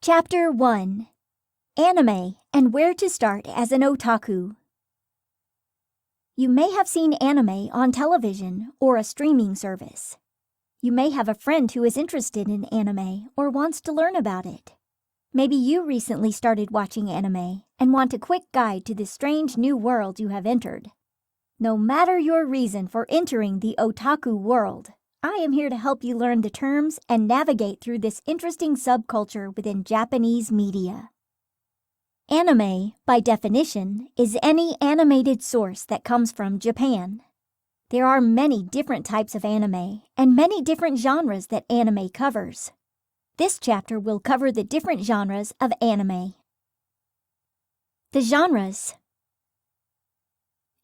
Chapter 1: Anime and Where to Start as an Otaku. You may have seen anime on television or a streaming service. You may have a friend who is interested in anime or wants to learn about it. Maybe you recently started watching anime and want a quick guide to this strange new world you have entered. No matter your reason for entering the otaku world, I am here to help you learn the terms and navigate through this interesting subculture within Japanese media. Anime, by definition, is any animated source that comes from Japan. There are many different types of anime and many different genres that anime covers. This chapter will cover the different genres of anime. The genres.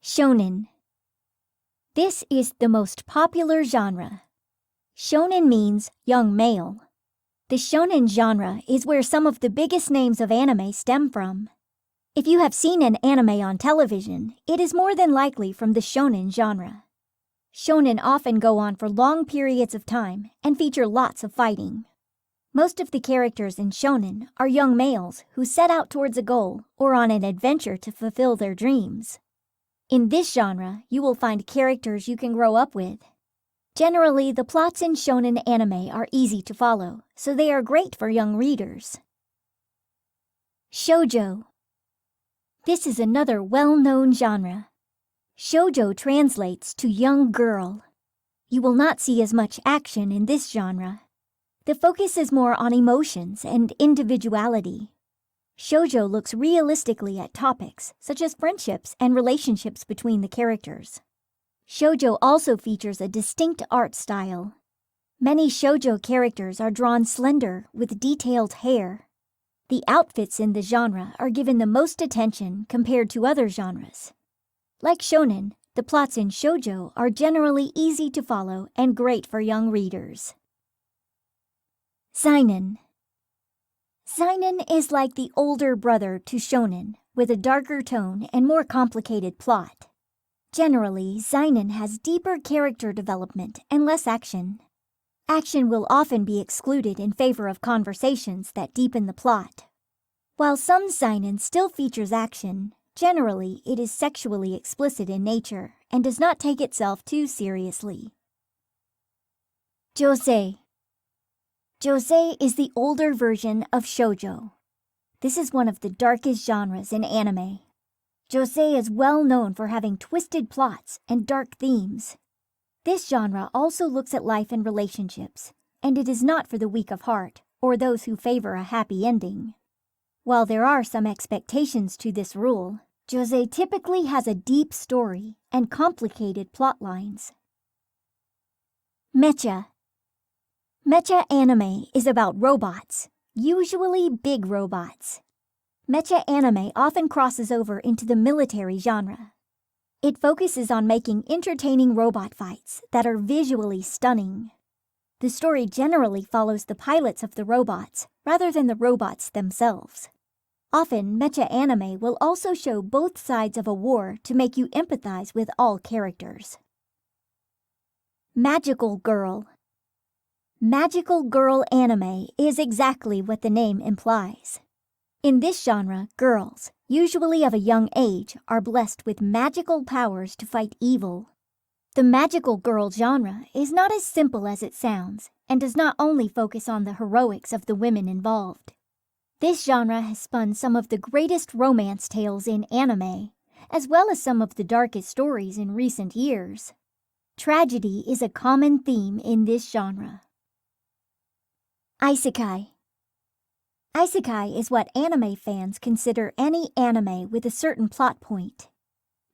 Shonen. This is the most popular genre. Shonen means young male. The shonen genre is where some of the biggest names of anime stem from. If you have seen an anime on television, it is more than likely from the shonen genre. Shonen often go on for long periods of time and feature lots of fighting. Most of the characters in shonen are young males who set out towards a goal or on an adventure to fulfill their dreams. In this genre, you will find characters you can grow up with. Generally, the plots in shonen anime are easy to follow, so they are great for young readers. Shoujo. This is another well-known genre. Shoujo translates to young girl. You will not see as much action in this genre. The focus is more on emotions and individuality. Shoujo looks realistically at topics such as friendships and relationships between the characters. Shoujo also features a distinct art style. Many shoujo characters are drawn slender with detailed hair. The outfits in the genre are given the most attention compared to other genres. Like shonen, the plots in shoujo are generally easy to follow and great for young readers. Zynon. Zynon is like the older brother to shonen, with a darker tone and more complicated plot. Generally, zynon has deeper character development and less action. Action will often be excluded in favor of conversations that deepen the plot. While some zynon still features action, generally it is sexually explicit in nature and does not take itself too seriously. Josei. Josei is the older version of shoujo. This is one of the darkest genres in anime. Josei is well known for having twisted plots and dark themes. This genre also looks at life and relationships, and it is not for the weak of heart or those who favor a happy ending. While there are some expectations to this rule, Josei typically has a deep story and complicated plot lines. Mecha. Mecha anime is about robots, usually big robots. Mecha anime often crosses over into the military genre. It focuses on making entertaining robot fights that are visually stunning. The story generally follows the pilots of the robots rather than the robots themselves. Often, mecha anime will also show both sides of a war to make you empathize with all characters. Magical girl. Magical girl anime is exactly what the name implies. In this genre, girls, usually of a young age, are blessed with magical powers to fight evil. The magical girl genre is not as simple as it sounds and does not only focus on the heroics of the women involved. This genre has spun some of the greatest romance tales in anime, as well as some of the darkest stories in recent years. Tragedy is a common theme in this genre. Isekai. Isekai is what anime fans consider any anime with a certain plot point.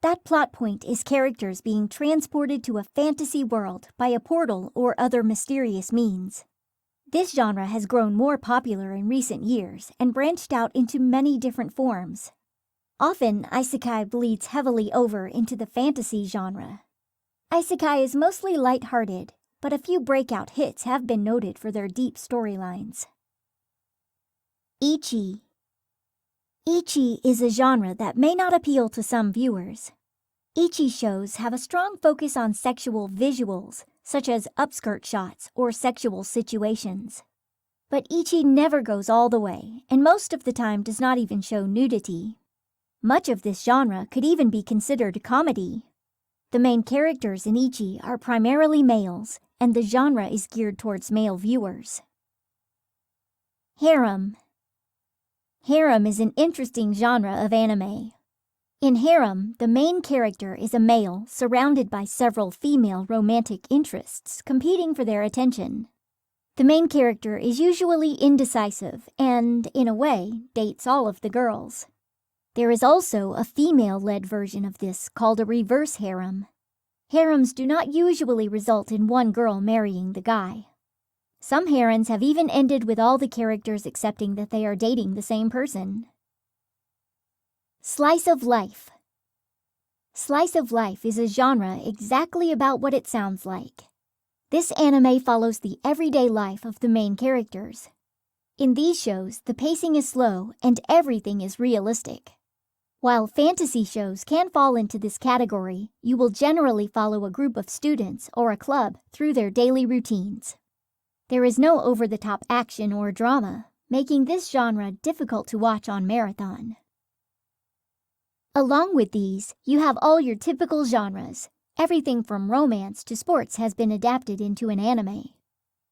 That plot point is characters being transported to a fantasy world by a portal or other mysterious means. This genre has grown more popular in recent years and branched out into many different forms. Often, isekai bleeds heavily over into the fantasy genre. Isekai is mostly light-hearted, but a few breakout hits have been noted for their deep storylines. Ichi. Ichi is a genre that may not appeal to some viewers. Ichi shows have a strong focus on sexual visuals, such as upskirt shots or sexual situations. But Ichi never goes all the way, and most of the time does not even show nudity. Much of this genre could even be considered comedy. The main characters in Ichi are primarily males, and the genre is geared towards male viewers. Harem. Harem is an interesting genre of anime. In Harem, the main character is a male surrounded by several female romantic interests competing for their attention. The main character is usually indecisive and, in a way, dates all of the girls. There is also a female-led version of this called a reverse harem. Harems do not usually result in one girl marrying the guy. Some harems have even ended with all the characters accepting that they are dating the same person. Slice of life. Slice of life is a genre exactly about what it sounds like. This anime follows the everyday life of the main characters. In these shows, the pacing is slow and everything is realistic. While fantasy shows can fall into this category, you will generally follow a group of students or a club through their daily routines. There is no over-the-top action or drama, making this genre difficult to watch on marathon. Along with these, you have all your typical genres. Everything from romance to sports has been adapted into an anime.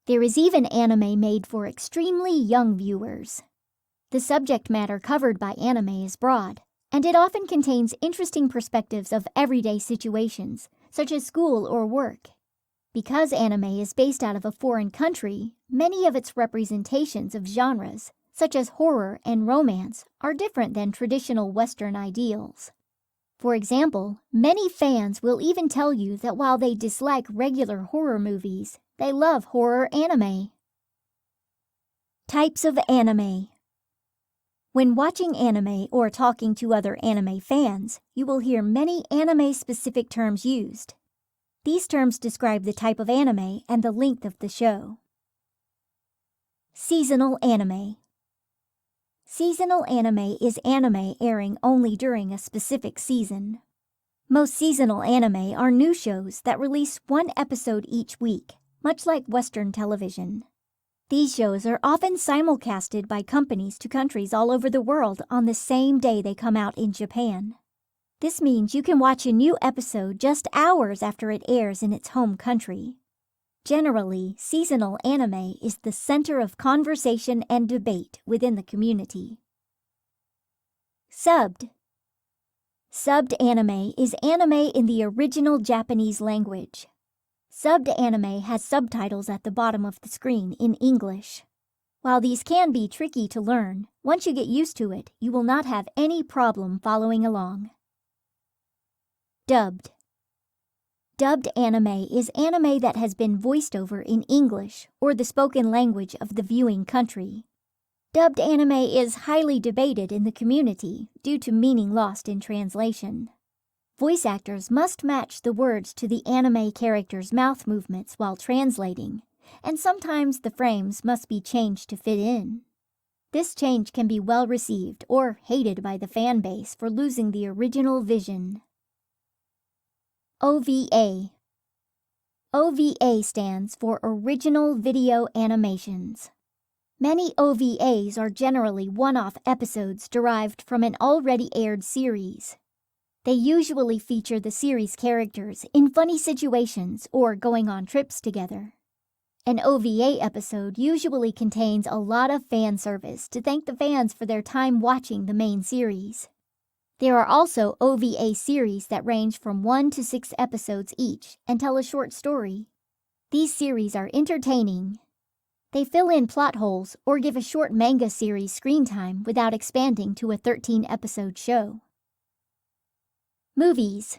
There is even anime made for extremely young viewers. The subject matter covered by anime is broad, and it often contains interesting perspectives of everyday situations, such as school or work. Because anime is based out of a foreign country, many of its representations of genres, such as horror and romance, are different than traditional Western ideals. For example, many fans will even tell you that while they dislike regular horror movies, they love horror anime. Types of anime. When watching anime or talking to other anime fans, you will hear many anime-specific terms used. These terms describe the type of anime and the length of the show. Seasonal anime. Seasonal anime is anime airing only during a specific season. Most seasonal anime are new shows that release one episode each week, much like Western television. These shows are often simulcasted by companies to countries all over the world on the same day they come out in Japan. This means you can watch a new episode just hours after it airs in its home country. Generally, seasonal anime is the center of conversation and debate within the community. Subbed. Subbed anime is anime in the original Japanese language. Subbed anime has subtitles at the bottom of the screen in English. While these can be tricky to learn, once you get used to it, you will not have any problem following along. Dubbed. Dubbed anime is anime that has been voiced over in English or the spoken language of the viewing country. Dubbed anime is highly debated in the community due to meaning lost in translation. Voice actors must match the words to the anime characters' mouth movements while translating, and sometimes the frames must be changed to fit in. This change can be well received or hated by the fan base for losing the original vision. OVA. OVA stands for Original Video Animations. Many OVAs are generally one-off episodes derived from an already aired series. They usually feature the series characters in funny situations or going on trips together. An OVA episode usually contains a lot of fan service to thank the fans for their time watching the main series. There are also OVA series that range from 1 to 6 episodes each and tell a short story. These series are entertaining. They fill in plot holes or give a short manga series screen time without expanding to a 13-episode show. Movies.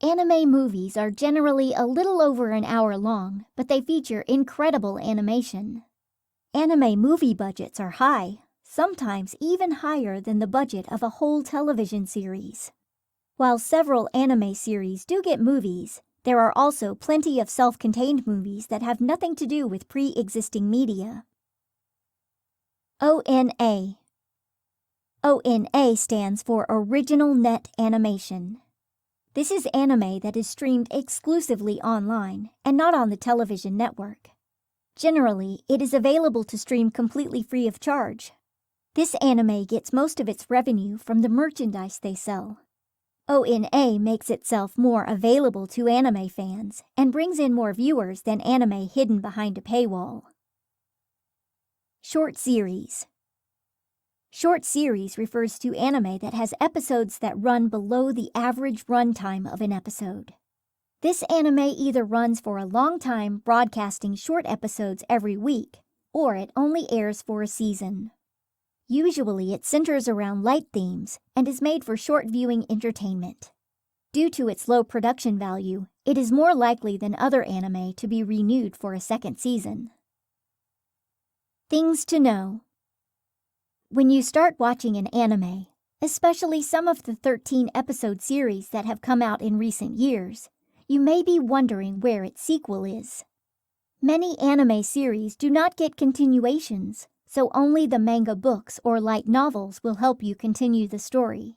Anime movies are generally a little over an hour long, but they feature incredible animation. Anime movie budgets are high, sometimes even higher than the budget of a whole television series. While several anime series do get movies, there are also plenty of self-contained movies that have nothing to do with pre-existing media. ONA. ONA stands for Original Net Animation. This is anime that is streamed exclusively online and not on the television network. Generally, it is available to stream completely free of charge. This anime gets most of its revenue from the merchandise they sell. ONA makes itself more available to anime fans and brings in more viewers than anime hidden behind a paywall. Short series. Short series refers to anime that has episodes that run below the average runtime of an episode. This anime either runs for a long time, broadcasting short episodes every week, or it only airs for a season. Usually it centers around light themes and is made for short viewing entertainment. Due to its low production value, it is more likely than other anime to be renewed for a second season. Things to know. When you start watching an anime, especially some of the 13-episode series that have come out in recent years, you may be wondering where its sequel is. Many anime series do not get continuations, so only the manga books or light novels will help you continue the story.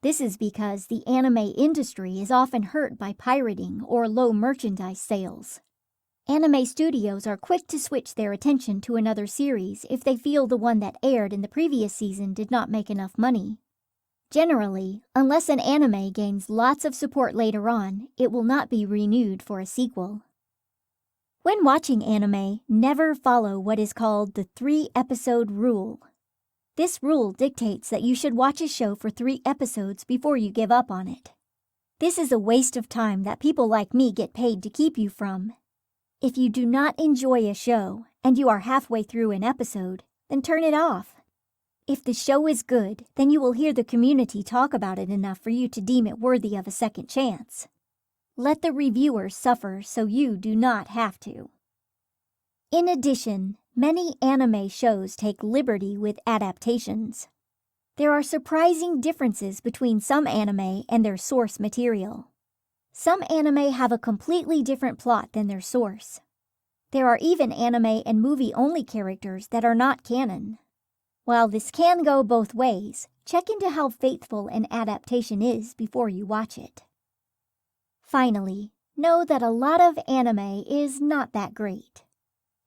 This is because the anime industry is often hurt by pirating or low merchandise sales. Anime studios are quick to switch their attention to another series if they feel the one that aired in the previous season did not make enough money. Generally, unless an anime gains lots of support later on, it will not be renewed for a sequel. When watching anime, never follow what is called the 3-episode rule. This rule dictates that you should watch a show for 3 episodes before you give up on it. This is a waste of time that people like me get paid to keep you from. If you do not enjoy a show and you are halfway through an episode, then turn it off. If the show is good, then you will hear the community talk about it enough for you to deem it worthy of a second chance. Let the reviewers suffer so you do not have to. In addition, many anime shows take liberty with adaptations. There are surprising differences between some anime and their source material. Some anime have a completely different plot than their source. There are even anime and movie-only characters that are not canon. While this can go both ways, check into how faithful an adaptation is before you watch it. Finally, know that a lot of anime is not that great.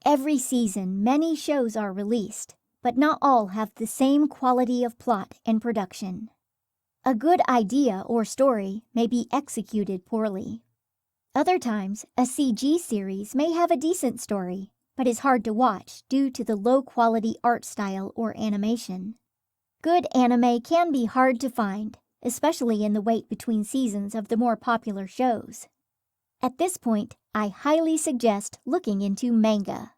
Every season, many shows are released, but not all have the same quality of plot and production. A good idea or story may be executed poorly. Other times, a CG series may have a decent story, but is hard to watch due to the low-quality art style or animation. Good anime can be hard to find, especially in the wait between seasons of the more popular shows. At this point, I highly suggest looking into manga.